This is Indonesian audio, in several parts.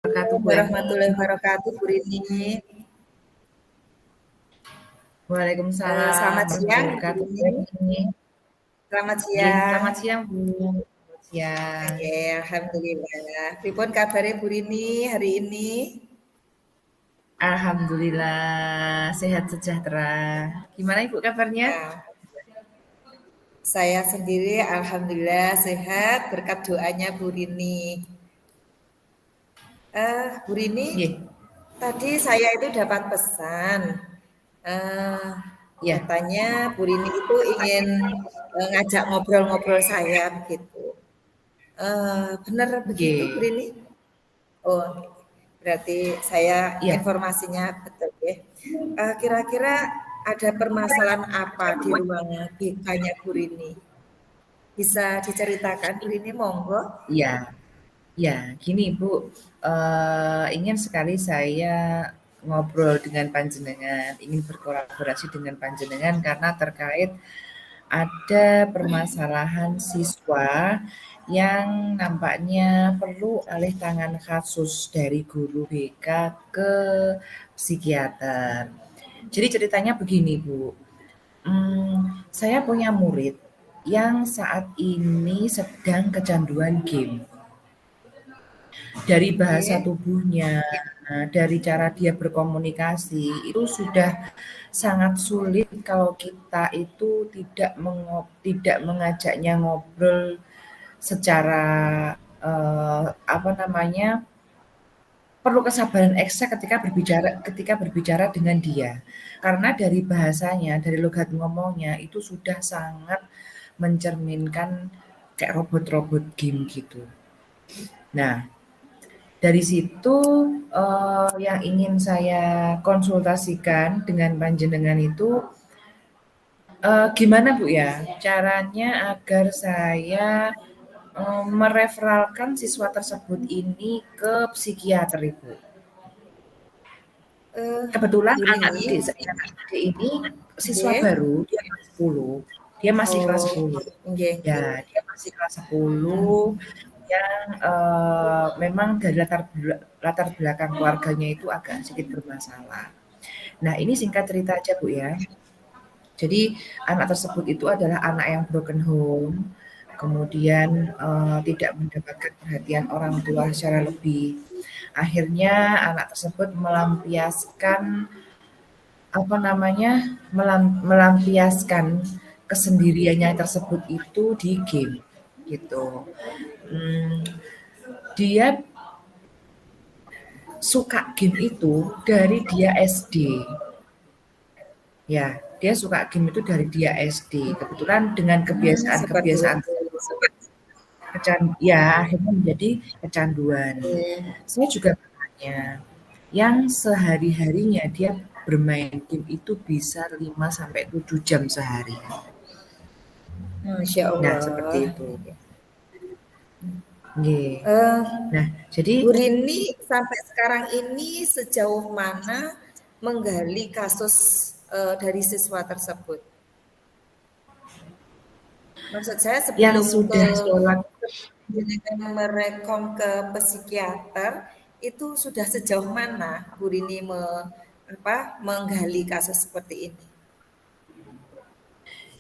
wabarakatuh Bu warahmatullahi Eni. wabarakatuh, Bu Rini. Waalaikumsalam Selamat siang, warahmatullahi Bu wabarakatuh Bu Rini. Eni. Selamat Nggih, siang. selamat siang Bu. Selamat siang. Nggih, alhamdulillah. Pripun kabare Bu Rini hari ini? Alhamdulillah sehat sejahtera. Gimana Ibu kabarnya? Nah, saya sendiri alhamdulillah sehat berkat doanya Bu Rini. Bu Rini, Nggih, tadi saya itu dapat pesan. Eh, ya. Katanya Bu Rini itu ingin ngajak ngobrol-ngobrol saya begitu. Benar begitu, Bu Nggih. Rini? Oh, berarti saya Iya. informasinya betul ya. Kira-kira ada permasalahan apa di ruang BK-nya Bu Rini? Bisa diceritakan, Bu Rini, monggo? Iya. Ya, gini Bu, ingin sekali saya ngobrol dengan panjenengan, ingin berkolaborasi dengan panjenengan karena terkait ada permasalahan siswa yang nampaknya perlu alih tangan kasus dari guru BK ke psikiater. Jadi ceritanya begini Bu, saya punya murid yang saat ini sedang kecanduan game. Dari bahasa Oke. tubuhnya, dari cara dia berkomunikasi, itu sudah sangat sulit kalau kita itu tidak mengajaknya ngobrol secara, apa namanya, perlu kesabaran ekstra ketika berbicara dengan dia. Karena dari bahasanya, dari logat ngomongnya, itu sudah sangat mencerminkan kayak robot-robot game gitu. Nah, dari situ, yang ingin saya konsultasikan dengan panjenengan itu, gimana Bu ya, caranya agar saya, mereferalkan siswa tersebut ini ke psikiater Ibu. Kebetulan Bu anak Rini, didik saya ini siswa nggih. baru, dia kelas 10, dia masih kelas Oh, 10. nggih, Ya, nggih. dia masih kelas 10 yang, memang dari latar belakang keluarganya itu agak sedikit bermasalah. Nah, ini singkat cerita aja, Bu, ya. Jadi, anak tersebut itu adalah anak yang broken home, kemudian, tidak mendapatkan perhatian orang tua secara lebih. Akhirnya anak tersebut melampiaskan, apa namanya, melampiaskan kesendiriannya tersebut itu di game, gitu. Mmm, dia suka game itu dari dia SD. Ya, dia suka game itu dari dia SD. Kebetulan dengan Seperti kebiasaan-kebiasaan itu. tersebut ya akhirnya menjadi kecanduan. Oke. Saya juga bertanya, yang sehari-harinya dia bermain game itu bisa 5 sampai 7 jam sehari. Masya Nah, seperti Allah. itu. Nggih. Eh, Nah, jadi Bu Rini sampai sekarang ini sejauh mana menggali kasus dari siswa tersebut? Maksud saya yang sebelum ke sudah sholat jenengan merekom ke psikiater itu sudah sejauh mana Bu Rini menggali kasus seperti ini?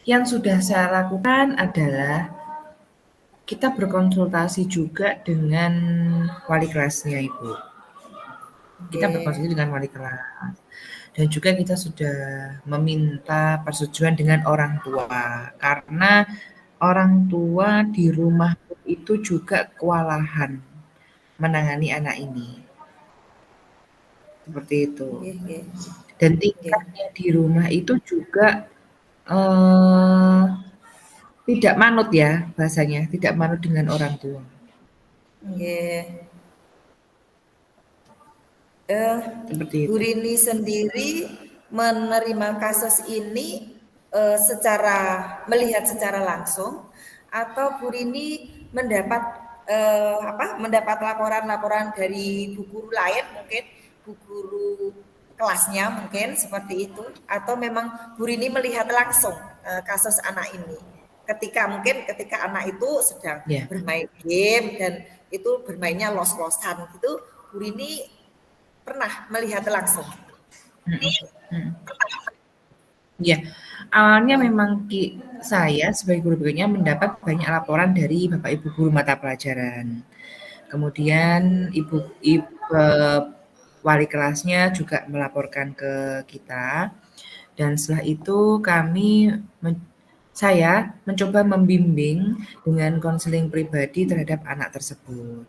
yang sudah saya lakukan adalah kita berkonsultasi juga dengan wali kelasnya, Ibu. Kita berkonsultasi Oke. dengan wali kelas. Dan juga kita sudah meminta persetujuan dengan orang tua. Karena orang tua di rumah itu juga kewalahan menangani anak ini. Seperti itu. Nggih, nggih. Dan Nggih. tingkatnya di rumah itu juga eh, tidak manut ya bahasanya, tidak manut dengan orang tua. Nggih. Seperti Bu itu. Rini sendiri menerima kasus ini secara melihat secara langsung atau Bu Rini mendapat mendapat laporan-laporan dari bu guru lain mungkin bu guru kelasnya mungkin seperti itu atau memang Bu Rini melihat langsung kasus anak ini ketika anak itu sedang Ya. bermain game dan itu bermainnya los-losan gitu Bu Rini pernah melihat langsung? Mhm, mhm. Iya, awalnya Oh, memang saya sebagai guru BK-nya mendapat banyak laporan dari Bapak Ibu guru mata pelajaran. Kemudian ibu ib wali kelasnya juga melaporkan ke kita dan setelah itu kami saya mencoba membimbing dengan konseling pribadi terhadap anak tersebut.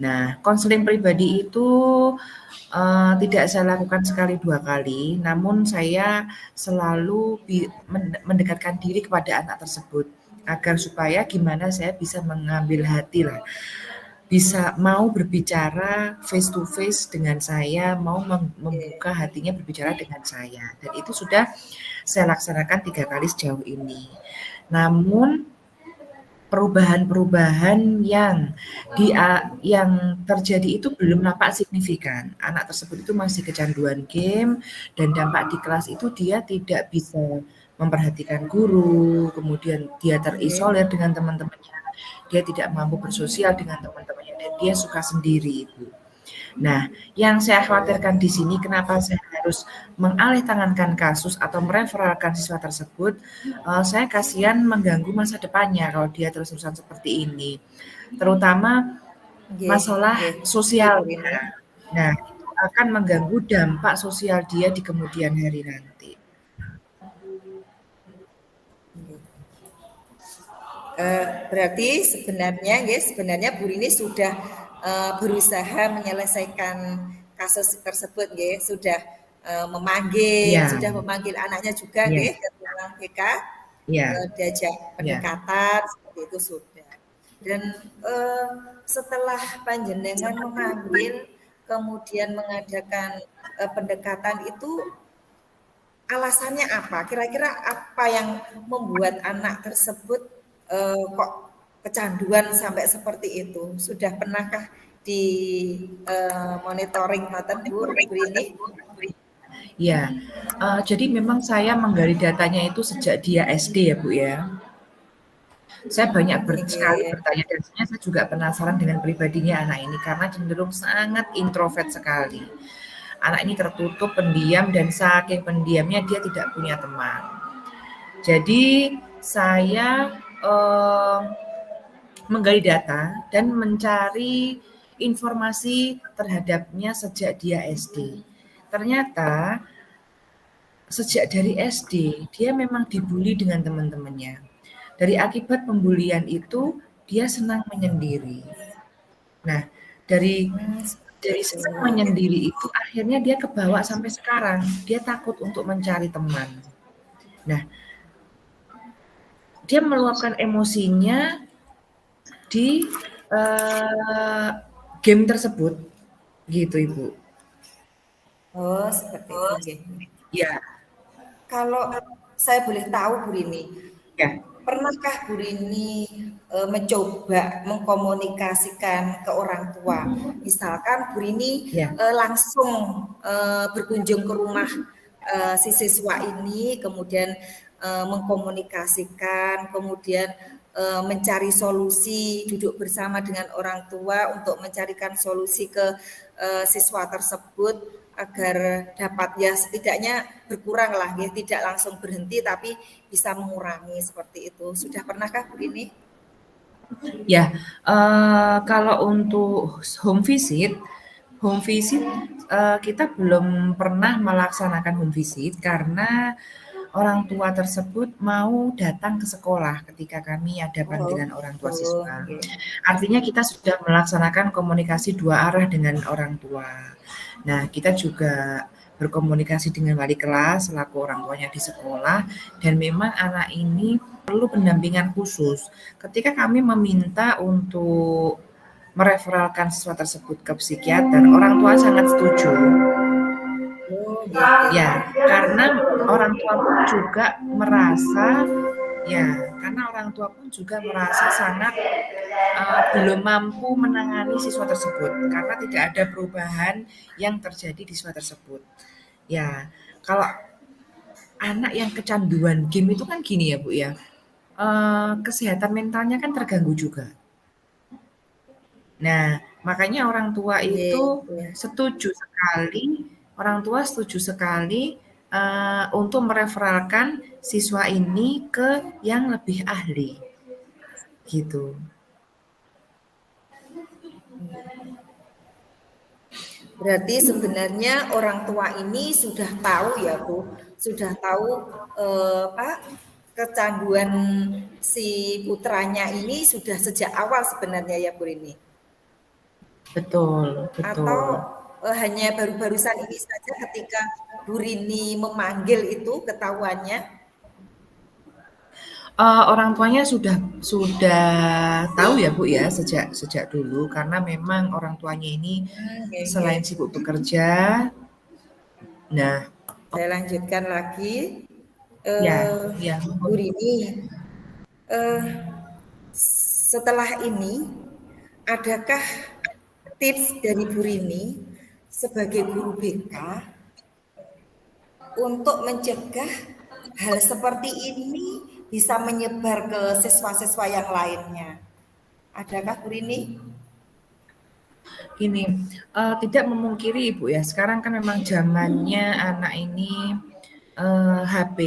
Nah, konseling pribadi itu tidak saya lakukan sekali 2 kali, namun saya selalu mendekatkan diri kepada anak tersebut, agar supaya gimana saya bisa mengambil hati lah, bisa mau berbicara face to face dengan saya, mau oke. membuka hatinya berbicara dengan saya, dan itu sudah saya laksanakan 3 kali sejauh ini. Namun perubahan-perubahan yang terjadi itu belum nampak signifikan. Anak tersebut itu masih kecanduan game dan dampak di kelas itu dia tidak bisa memperhatikan guru, kemudian dia Oke. terisolir dengan teman-temannya, dia tidak mampu bersosial dengan teman-temannya dan dia suka sendiri, Ibu. Nah, yang saya Oh, khawatirkan di sini kenapa saya harus mengalihtangankan kasus atau mereferalkan siswa tersebut, saya kasihan mengganggu masa depannya kalau dia terus-terusan seperti ini. Terutama nggih, masalah nggih. Ngerti Bu sosialnya. Rini. Nah, itu akan mengganggu dampak sosial dia di kemudian hari nanti. Nggih. Berarti sebenarnya Bu Rini sudah berusaha menyelesaikan kasus tersebut nggih, Iya, sudah memanggil anaknya juga iya, nggih ke ruang BK, iya, diajak iya, pendekatan seperti itu sudah. Dan eh, setelah panjenengan memanggil kemudian mengadakan pendekatan itu alasannya apa? Kira-kira apa yang membuat anak tersebut kok kecanduan sampai seperti itu? Sudah pernahkah di monitoring ngoten Bu Rini? iya. Jadi memang saya menggali datanya itu sejak dia SD ya, Bu, ya. Saya banyak sekali Nggih. bertanya dan sebenarnya saya juga penasaran dengan pribadinya anak ini karena cenderung sangat introvert sekali. Anak ini tertutup, pendiam dan saking pendiamnya dia tidak punya teman. Jadi saya eh, menggali data dan mencari informasi terhadapnya sejak dia SD. Ternyata sejak dari SD dia memang dibully dengan teman-temannya. Dari akibat pembulian itu dia senang menyendiri. Nah, dari Seperti dari itu. senang menyendiri itu akhirnya dia kebawa sampai sekarang. Dia takut untuk mencari teman. Nah, dia meluapkan emosinya di uh, game tersebut, gitu Ibu. Oh, seperti itu nggih. Ya, Kalau saya boleh tahu Bu Rini, ya, pernahkah Bu Rini mencoba mengkomunikasikan ke orang tua? Misalkan Bu Rini ya. langsung berkunjung ke rumah si siswa ini, kemudian mengkomunikasikan, kemudian mencari solusi, duduk bersama dengan orang tua untuk mencarikan solusi ke siswa tersebut agar dapat ya setidaknya berkurang lah ya, tidak langsung berhenti tapi bisa mengurangi seperti itu. Sudah pernahkah Bu Rini? Ya, kalau untuk home visit, kita belum pernah melaksanakan home visit karena orang tua tersebut mau datang ke sekolah ketika kami ada Oh, panggilan orang tua oh, siswa. okay. Artinya kita sudah melaksanakan komunikasi 2 arah dengan orang tua. Nah, kita juga berkomunikasi dengan wali kelas selaku orang tuanya di sekolah dan memang anak ini perlu pendampingan khusus. Ketika kami meminta untuk mereferalkan siswa tersebut ke psikiater, orang tua sangat setuju. Oh, okay, okay, Ya, okay. karena orang tua pun juga merasa ya, karena orang tua pun juga merasa sangat belum mampu menangani siswa tersebut karena tidak ada perubahan yang terjadi di siswa tersebut. Ya, kalau anak yang kecanduan game itu kan gini ya, Bu, ya, kesehatan mentalnya kan terganggu juga. Nah, Makanya Nggih, nggih. orang tua setuju sekali untuk mereferalkan siswa ini ke yang lebih ahli, gitu. Berarti sebenarnya orang tua ini sudah tahu ya Bu, sudah tahu Pak, kecanduan si putranya ini sudah sejak awal sebenarnya ya Bu ini. Betul, Atau betul. hanya baru-barusan ini saja ketika Bu Rini memanggil itu ketahuannya? Orang tuanya sudah tahu ya Bu ya sejak sejak dulu karena memang orang tuanya ini Nggih, nggih. selain sibuk bekerja, nah Saya lanjutkan lagi. ya, Eh, ya, Bu Rini, eh, setelah ini adakah tips dari Bu Rini sebagai guru BK untuk mencegah hal seperti ini bisa menyebar ke siswa-siswa yang lainnya? Adakah Bu Rini? gini, tidak memungkiri Ibu ya, sekarang kan memang zamannya anak ini HP.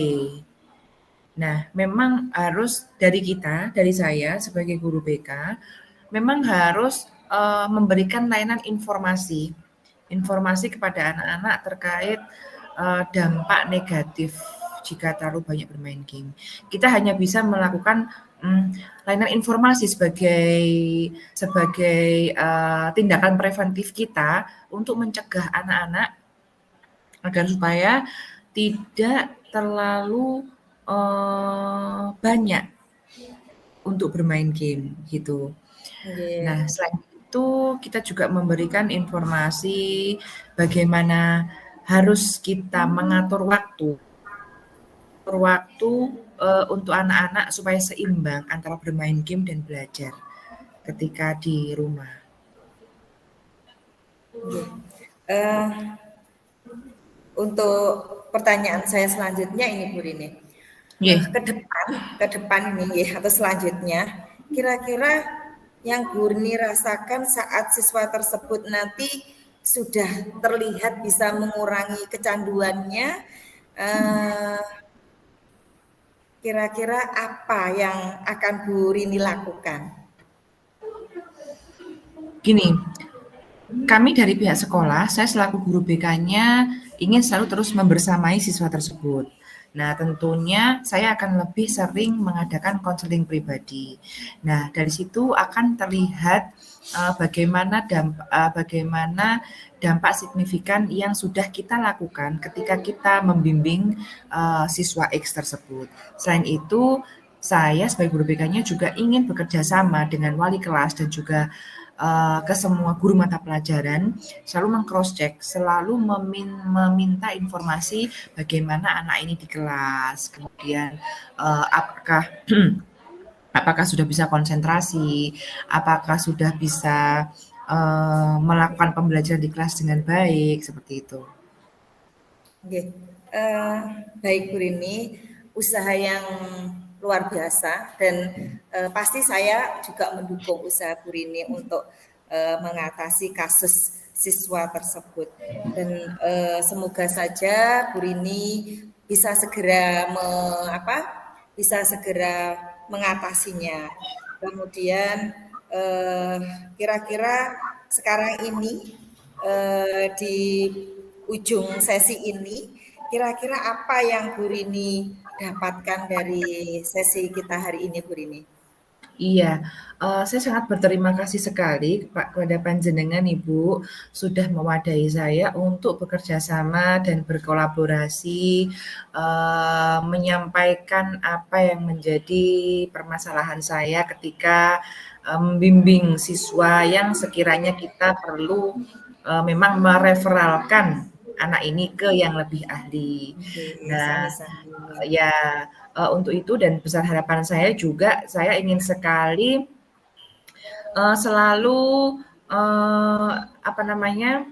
Nah, memang harus dari kita, dari saya sebagai guru BK, memang harus memberikan layanan informasi, informasi kepada anak-anak terkait dampak negatif jika terlalu banyak bermain game. Kita hanya bisa melakukan layanan informasi sebagai sebagai tindakan preventif kita untuk mencegah anak-anak agar supaya tidak terlalu banyak untuk bermain game gitu. Nggih. Nah, selain itu kita juga memberikan informasi bagaimana harus kita mengatur waktu untuk anak-anak supaya seimbang antara bermain game dan belajar ketika di rumah. Nggih. Eh, untuk pertanyaan saya selanjutnya ini Bu Rini. Nggih. Ke depan ini ya, atau selanjutnya, kira-kira yang Bu Rini rasakan saat siswa tersebut nanti sudah terlihat bisa mengurangi kecanduannya, kira-kira apa yang akan Bu Rini lakukan? Gini, kami dari pihak sekolah, saya selaku guru BK-nya ingin selalu terus membersamai siswa tersebut. Nah, tentunya saya akan lebih sering mengadakan konseling pribadi. Nah, dari situ akan terlihat bagaimana dampak signifikan yang sudah kita lakukan ketika kita membimbing siswa X tersebut. Selain itu, saya sebagai guru BK-nya juga ingin bekerja sama dengan wali kelas dan juga ke semua guru mata pelajaran, selalu meng-cross check, selalu meminta informasi bagaimana anak ini di kelas, kemudian apakah apakah sudah bisa konsentrasi, apakah sudah bisa melakukan pembelajaran di kelas dengan baik, seperti itu. Oke, baik Bu Rini, usaha yang luar biasa dan pasti saya juga mendukung usaha Bu Rini untuk mengatasi kasus siswa tersebut dan semoga saja Bu Rini bisa segera bisa segera mengatasinya. Kemudian kira-kira sekarang ini di ujung sesi ini, kira-kira apa yang Bu Rini dapatkan dari sesi kita hari ini, Bu Rini? Iya, saya sangat berterima kasih sekali kepada panjenengan Ibu, sudah mewadahi saya untuk bekerja sama dan berkolaborasi, menyampaikan apa yang menjadi permasalahan saya ketika, membimbing siswa yang sekiranya kita perlu, memang mereferalkan anak ini ke yang lebih ahli. Oke, Nah, sami-sami. ya, untuk itu dan besar harapan saya juga, saya ingin sekali selalu apa namanya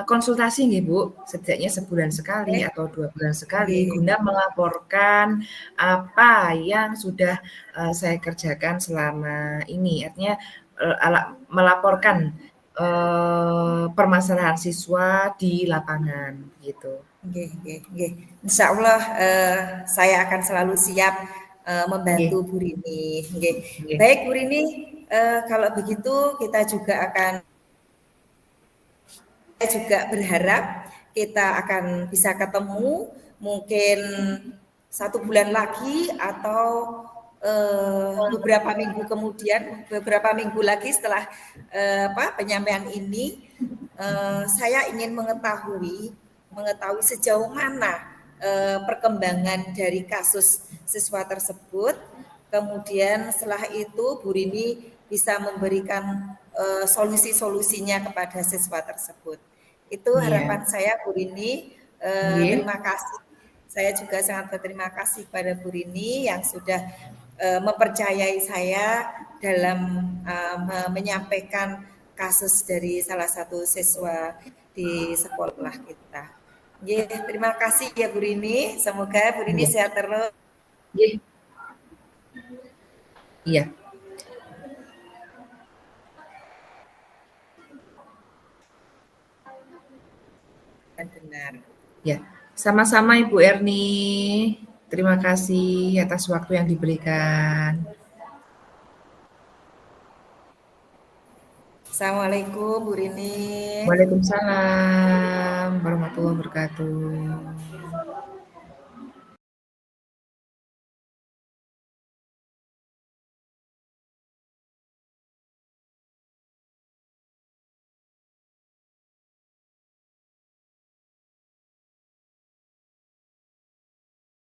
konsultasi nih Bu, setidaknya sebulan sekali Oke, atau 2 bulan sekali oke. guna melaporkan apa yang sudah saya kerjakan selama ini. Artinya melaporkan permasalahan siswa di lapangan gitu. Nggih. Insyaallah saya akan selalu siap Nggih, membantu Bu Rini. Nggih. nggih. Baik Bu Rini, kalau begitu kita juga akan saya juga berharap kita akan bisa ketemu mungkin 1 bulan lagi atau beberapa minggu kemudian, beberapa minggu lagi setelah penyampaian ini, saya ingin mengetahui sejauh mana perkembangan dari kasus siswa tersebut. Kemudian setelah itu Bu Rini bisa memberikan solusi-solusinya kepada siswa tersebut. Itu Iya. harapan saya Bu Rini. Nggih. Terima kasih. Saya juga sangat berterima kasih kepada Bu Rini yang sudah mempercayai saya dalam menyampaikan kasus dari salah satu siswa di sekolah kita. Terima kasih ya Bu Rini. Semoga Bu Rini Nggih. sehat terus. Nggih. Iya. Benar. Ya, sama-sama Ibu Erni. Terima kasih atas waktu yang diberikan. Assalamualaikum Bu Rini. Waalaikumsalam warahmatullahi wabarakatuh.